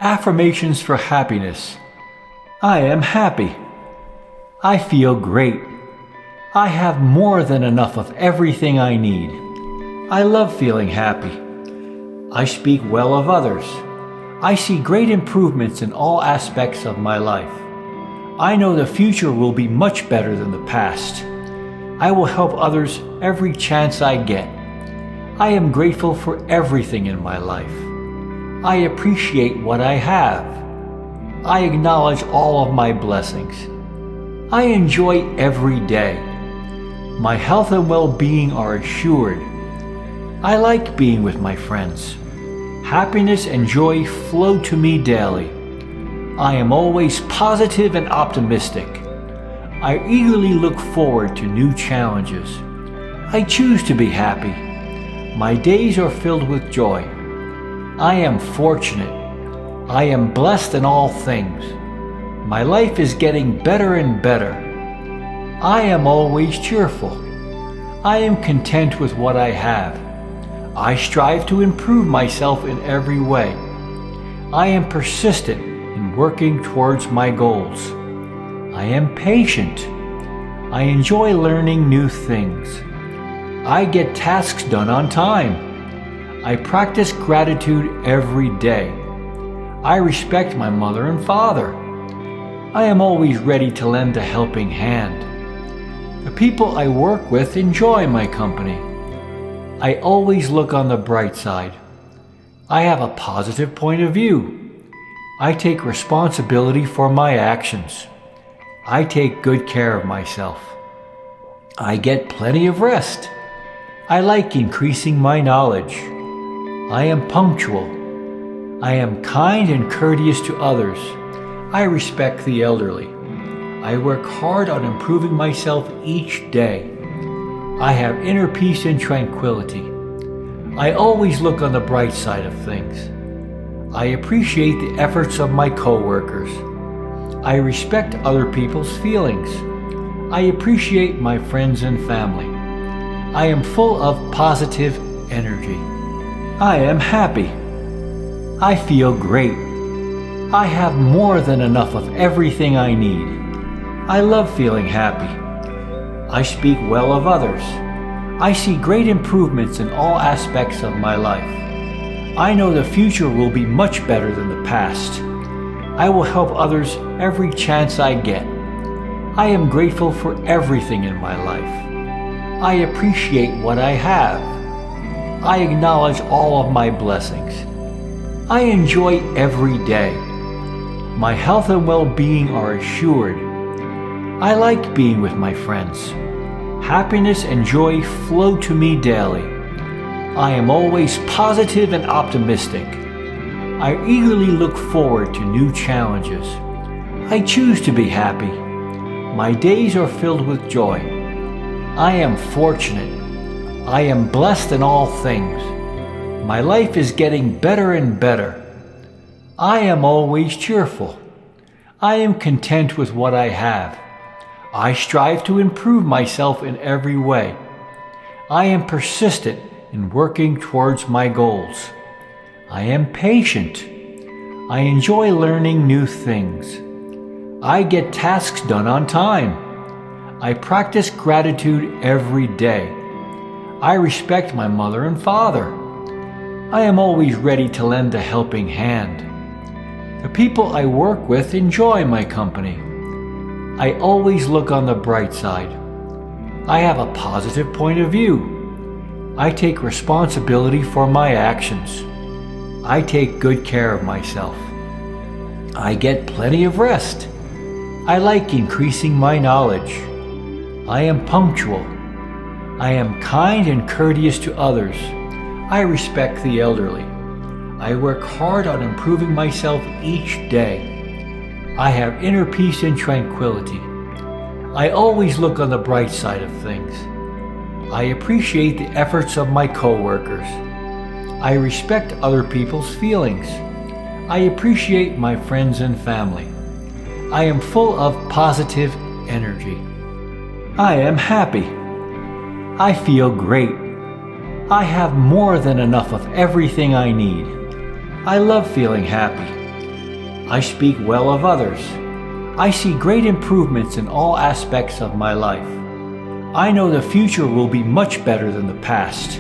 Affirmations for happiness. I am happy. I feel great. I have more than enough of everything I need. I love feeling happy. I speak well of others. I see great improvements in all aspects of my life. I know the future will be much better than the past. I will help others every chance I get. I am grateful for everything in my life. I appreciate what I have. I acknowledge all of my blessings. I enjoy every day. My health and well-being are assured. I like being with my friends. Happiness and joy flow to me daily. I am always positive and optimistic. I eagerly look forward to new challenges. I choose to be happy. My days are filled with joy. I am fortunate. I am blessed in all things. My life is getting better and better. I am always cheerful. I am content with what I have. I strive to improve myself in every way. I am persistent in working towards my goals. I am patient. I enjoy learning new things. I get tasks done on time. I practice gratitude every day. I respect my mother and father. I am always ready to lend a helping hand. The people I work with enjoy my company. I always look on the bright side. I have a positive point of view. I take responsibility for my actions. I take good care of myself. I get plenty of rest. I like increasing my knowledge. I am punctual. I am kind and courteous to others. I respect the elderly. I work hard on improving myself each day. I have inner peace and tranquility. I always look on the bright side of things. I appreciate the efforts of my coworkers. I respect other people's feelings. I appreciate my friends and family. I am full of positive energy. I am happy. I feel great. I have more than enough of everything I need. I love feeling happy. I speak well of others. I see great improvements in all aspects of my life. I know the future will be much better than the past. I will help others every chance I get. I am grateful for everything in my life. I appreciate what I have. I acknowledge all of my blessings. I enjoy every day. My health and well-being are assured. I like being with my friends. Happiness and joy flow to me daily. I am always positive and optimistic. I eagerly look forward to new challenges. I choose to be happy. My days are filled with joy. I am fortunate. I am blessed in all things. My life is getting better and better. I am always cheerful. I am content with what I have. I strive to improve myself in every way. I am persistent in working towards my goals. I am patient. I enjoy learning new things. I get tasks done on time. I practice gratitude every day. I respect my mother and father. I am always ready to lend a helping hand. The people I work with enjoy my company. I always look on the bright side. I have a positive point of view. I take responsibility for my actions. I take good care of myself. I get plenty of rest. I like increasing my knowledge. I am punctual. I am kind and courteous to others. I respect the elderly. I work hard on improving myself each day. I have inner peace and tranquility. I always look on the bright side of things. I appreciate the efforts of my coworkers. I respect other people's feelings. I appreciate my friends and family. I am full of positive energy. I am happy. I feel great. I have more than enough of everything I need. I love feeling happy. I speak well of others. I see great improvements in all aspects of my life. I know the future will be much better than the past.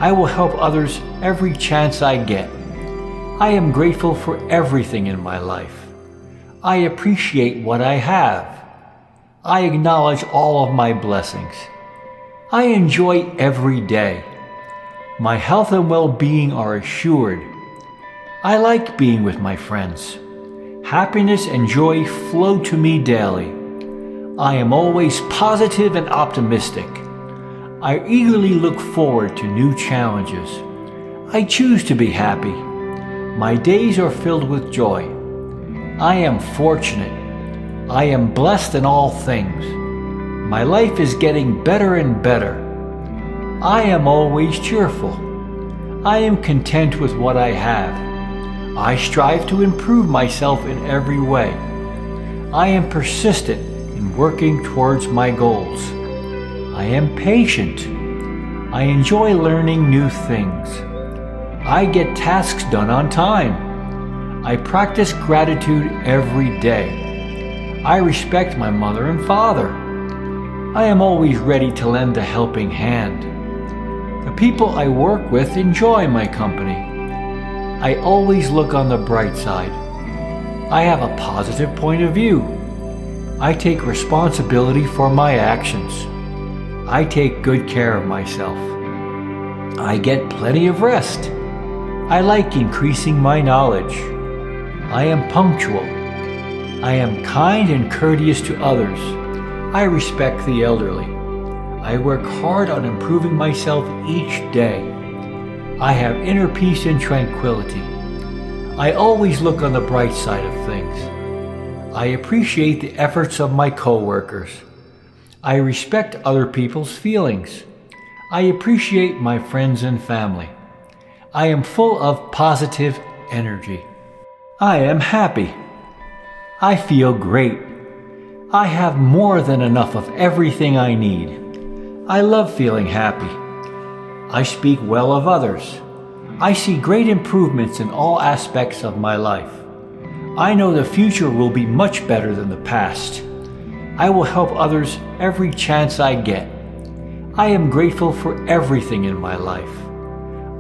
I will help others every chance I get. I am grateful for everything in my life. I appreciate what I have. I acknowledge all of my blessings. I enjoy every day. My health and well-being are assured. I like being with my friends. Happiness and joy flow to me daily. I am always positive and optimistic. I eagerly look forward to new challenges. I choose to be happy. My days are filled with joy. I am fortunate. I am blessed in all things. My life is getting better and better. I am always cheerful. I am content with what I have. I strive to improve myself in every way. I am persistent in working towards my goals. I am patient. I enjoy learning new things. I get tasks done on time. I practice gratitude every day. I respect my mother and father. I am always ready to lend a helping hand. The people I work with enjoy my company. I always look on the bright side. I have a positive point of view. I take responsibility for my actions. I take good care of myself. I get plenty of rest. I like increasing my knowledge. I am punctual. I am kind and courteous to others. I respect the elderly. I work hard on improving myself each day. I have inner peace and tranquility. I always look on the bright side of things. I appreciate the efforts of my coworkers. I respect other people's feelings. I appreciate my friends and family. I am full of positive energy. I am happy. I feel great. I have more than enough of everything I need. I love feeling happy. I speak well of others. I see great improvements in all aspects of my life. I know the future will be much better than the past. I will help others every chance I get. I am grateful for everything in my life.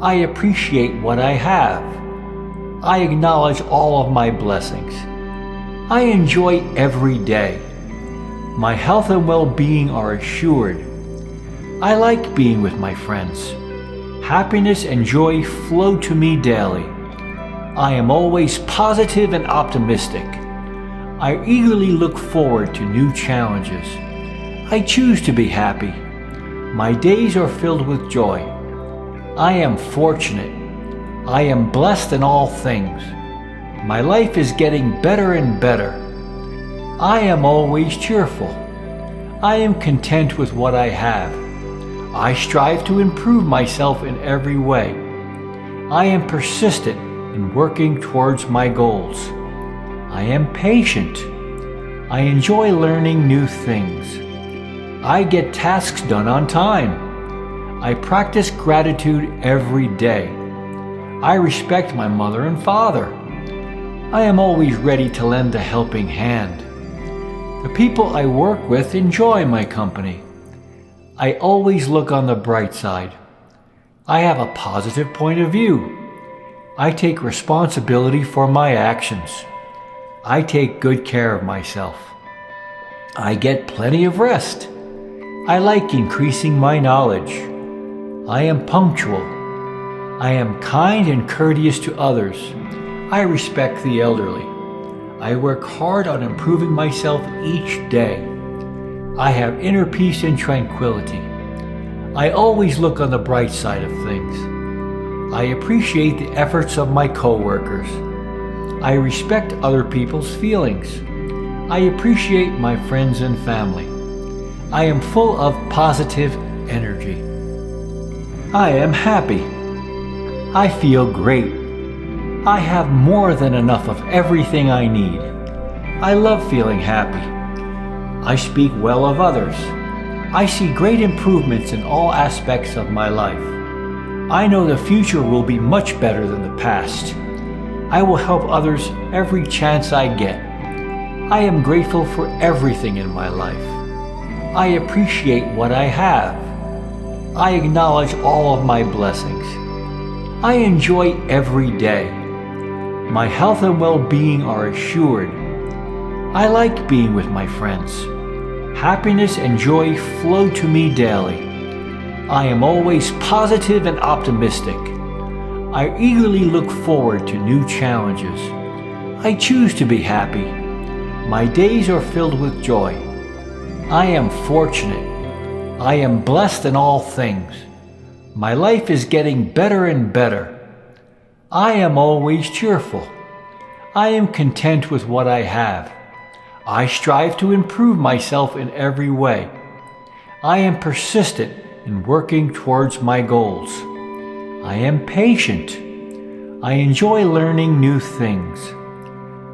I appreciate what I have. I acknowledge all of my blessings. I enjoy every day. My health and well-being are assured. I like being with my friends. Happiness and joy flow to me daily. I am always positive and optimistic. I eagerly look forward to new challenges. I choose to be happy. My days are filled with joy. I am fortunate. I am blessed in all things. My life is getting better and better. I am always cheerful. I am content with what I have. I strive to improve myself in every way. I am persistent in working towards my goals. I am patient. I enjoy learning new things. I get tasks done on time. I practice gratitude every day. I respect my mother and father. I am always ready to lend a helping hand. The people I work with enjoy my company. I always look on the bright side. I have a positive point of view. I take responsibility for my actions. I take good care of myself. I get plenty of rest. I like increasing my knowledge. I am punctual. I am kind and courteous to others. I respect the elderly. I work hard on improving myself each day. I have inner peace and tranquility. I always look on the bright side of things. I appreciate the efforts of my coworkers. I respect other people's feelings. I appreciate my friends and family. I am full of positive energy. I am happy. I feel great. I have more than enough of everything I need. I love feeling happy. I speak well of others. I see great improvements in all aspects of my life. I know the future will be much better than the past. I will help others every chance I get. I am grateful for everything in my life. I appreciate what I have. I acknowledge all of my blessings. I enjoy every day. My health and well-being are assured. I like being with my friends. Happiness and joy flow to me daily. I am always positive and optimistic. I eagerly look forward to new challenges. I choose to be happy. My days are filled with joy. I am fortunate. I am blessed in all things. My life is getting better and better. I am always cheerful. I am content with what I have. I strive to improve myself in every way. I am persistent in working towards my goals. I am patient. I enjoy learning new things.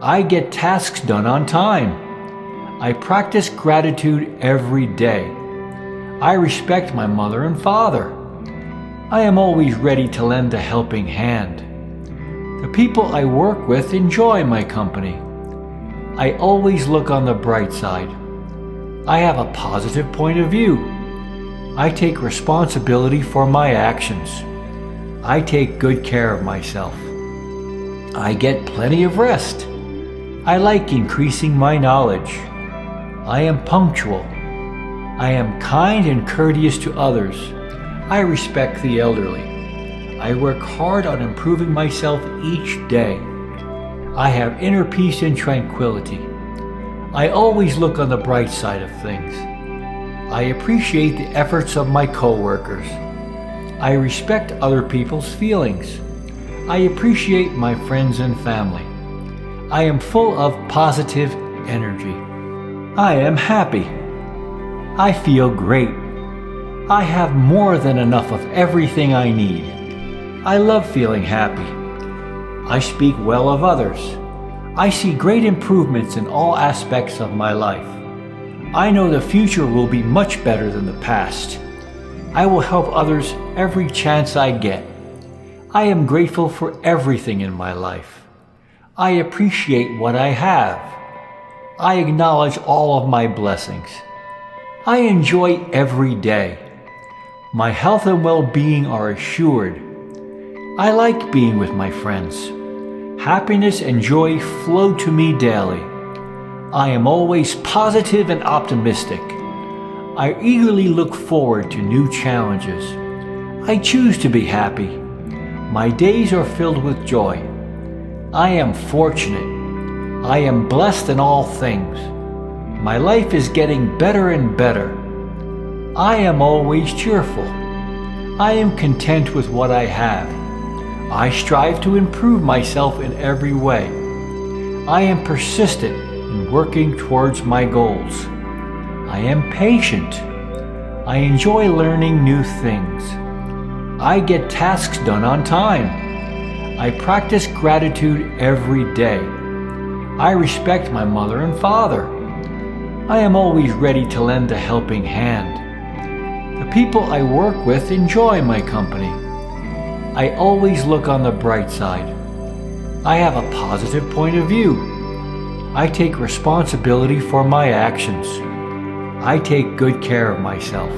I get tasks done on time. I practice gratitude every day. I respect my mother and father. I am always ready to lend a helping hand. The people I work with enjoy my company. I always look on the bright side. I have a positive point of view. I take responsibility for my actions. I take good care of myself. I get plenty of rest. I like increasing my knowledge. I am punctual. I am kind and courteous to others. I respect the elderly. I work hard on improving myself each day. I have inner peace and tranquility. I always look on the bright side of things. I appreciate the efforts of my coworkers. I respect other people's feelings. I appreciate my friends and family. I am full of positive energy. I am happy. I feel great. I have more than enough of everything I need. I love feeling happy. I speak well of others. I see great improvements in all aspects of my life. I know the future will be much better than the past. I will help others every chance I get. I am grateful for everything in my life. I appreciate what I have. I acknowledge all of my blessings. I enjoy every day. My health and well-being are assured. I like being with my friends. Happiness and joy flow to me daily. I am always positive and optimistic. I eagerly look forward to new challenges. I choose to be happy. My days are filled with joy. I am fortunate. I am blessed in all things. My life is getting better and better. I am always cheerful. I am content with what I have. I strive to improve myself in every way. I am persistent in working towards my goals. I am patient. I enjoy learning new things. I get tasks done on time. I practice gratitude every day. I respect my mother and father. I am always ready to lend a helping hand. The people I work with enjoy my company. I always look on the bright side. I have a positive point of view. I take responsibility for my actions. I take good care of myself.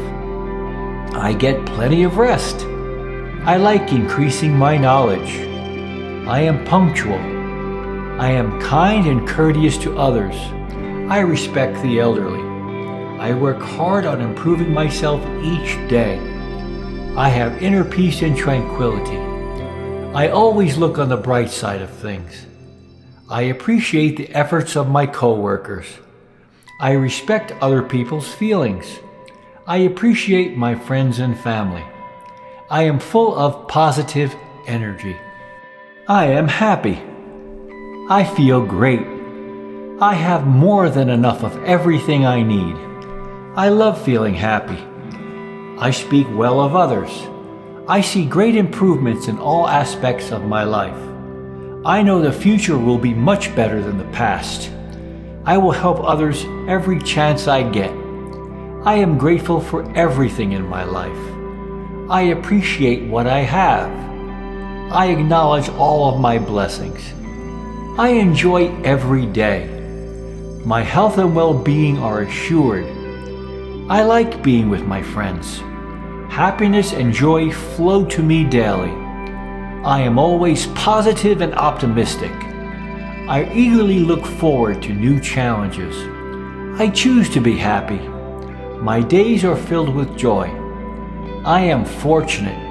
I get plenty of rest. I like increasing my knowledge. I am punctual. I am kind and courteous to others. I respect the elderly. I work hard on improving myself each day. I have inner peace and tranquility. I always look on the bright side of things. I appreciate the efforts of my coworkers. I respect other people's feelings. I appreciate my friends and family. I am full of positive energy. I am happy. I feel great. I have more than enough of everything I need. I love feeling happy. I speak well of others. I see great improvements in all aspects of my life. I know the future will be much better than the past. I will help others every chance I get. I am grateful for everything in my life. I appreciate what I have. I acknowledge all of my blessings. I enjoy every day. My health and well-being are assured. I like being with my friends. Happiness and joy flow to me daily. I am always positive and optimistic. I eagerly look forward to new challenges. I choose to be happy. My days are filled with joy. I am fortunate.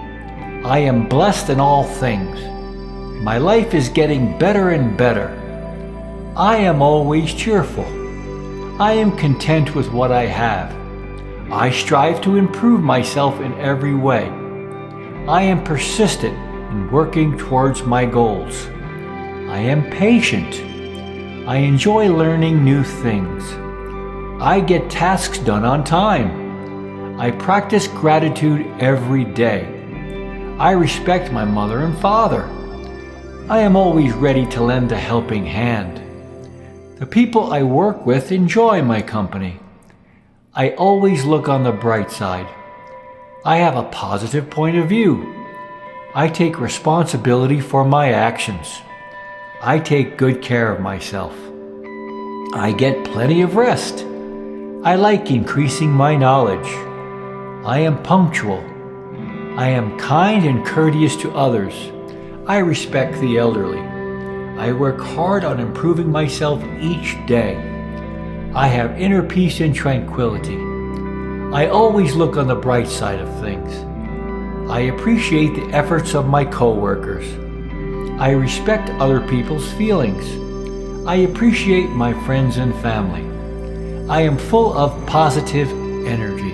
I am blessed in all things. My life is getting better and better. I am always cheerful. I am content with what I have. I strive to improve myself in every way. I am persistent in working towards my goals. I am patient. I enjoy learning new things. I get tasks done on time. I practice gratitude every day. I respect my mother and father. I am always ready to lend a helping hand. The people I work with enjoy my company. I always look on the bright side. I have a positive point of view. I take responsibility for my actions. I take good care of myself. I get plenty of rest. I like increasing my knowledge. I am punctual. I am kind and courteous to others. I respect the elderly. I work hard on improving myself each day. I have inner peace and tranquility. I always look on the bright side of things. I appreciate the efforts of my coworkers. I respect other people's feelings. I appreciate my friends and family. I am full of positive energy.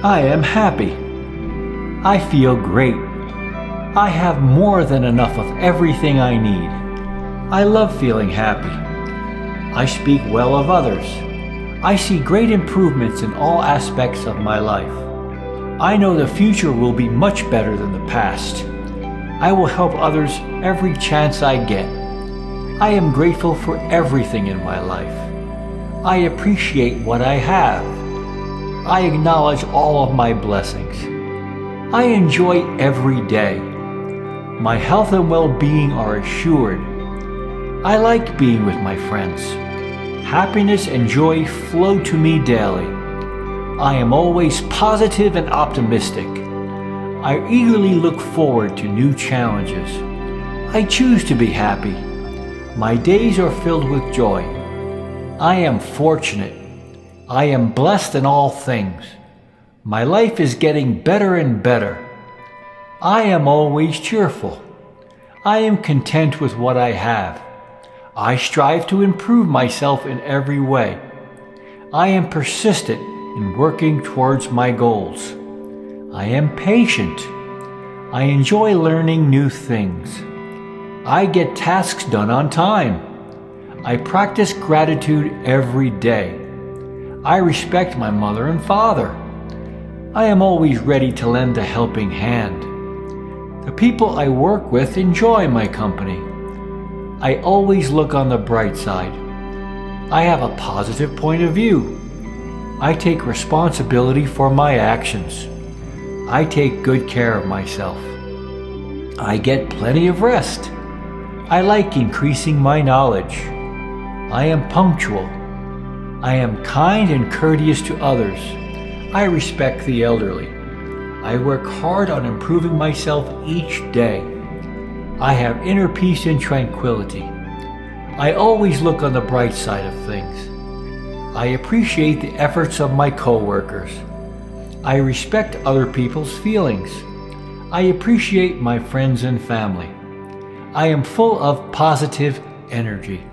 I am happy. I feel great. I have more than enough of everything I need. I love feeling happy. I speak well of others. I see great improvements in all aspects of my life. I know the future will be much better than the past. I will help others every chance I get. I am grateful for everything in my life. I appreciate what I have. I acknowledge all of my blessings. I enjoy every day. My health and well-being are assured. I like being with my friends. Happiness and joy flow to me daily. I am always positive and optimistic. I eagerly look forward to new challenges. I choose to be happy. My days are filled with joy. I am fortunate. I am blessed in all things. My life is getting better and better. I am always cheerful. I am content with what I have. I strive to improve myself in every way. I am persistent in working towards my goals. I am patient. I enjoy learning new things. I get tasks done on time. I practice gratitude every day. I respect my mother and father. I am always ready to lend a helping hand. The people I work with enjoy my company. I always look on the bright side. I have a positive point of view. I take responsibility for my actions. I take good care of myself. I get plenty of rest. I like increasing my knowledge. I am punctual. I am kind and courteous to others. I respect the elderly. I work hard on improving myself each day. I have inner peace and tranquility. I always look on the bright side of things. I appreciate the efforts of my coworkers. I respect other people's feelings. I appreciate my friends and family. I am full of positive energy.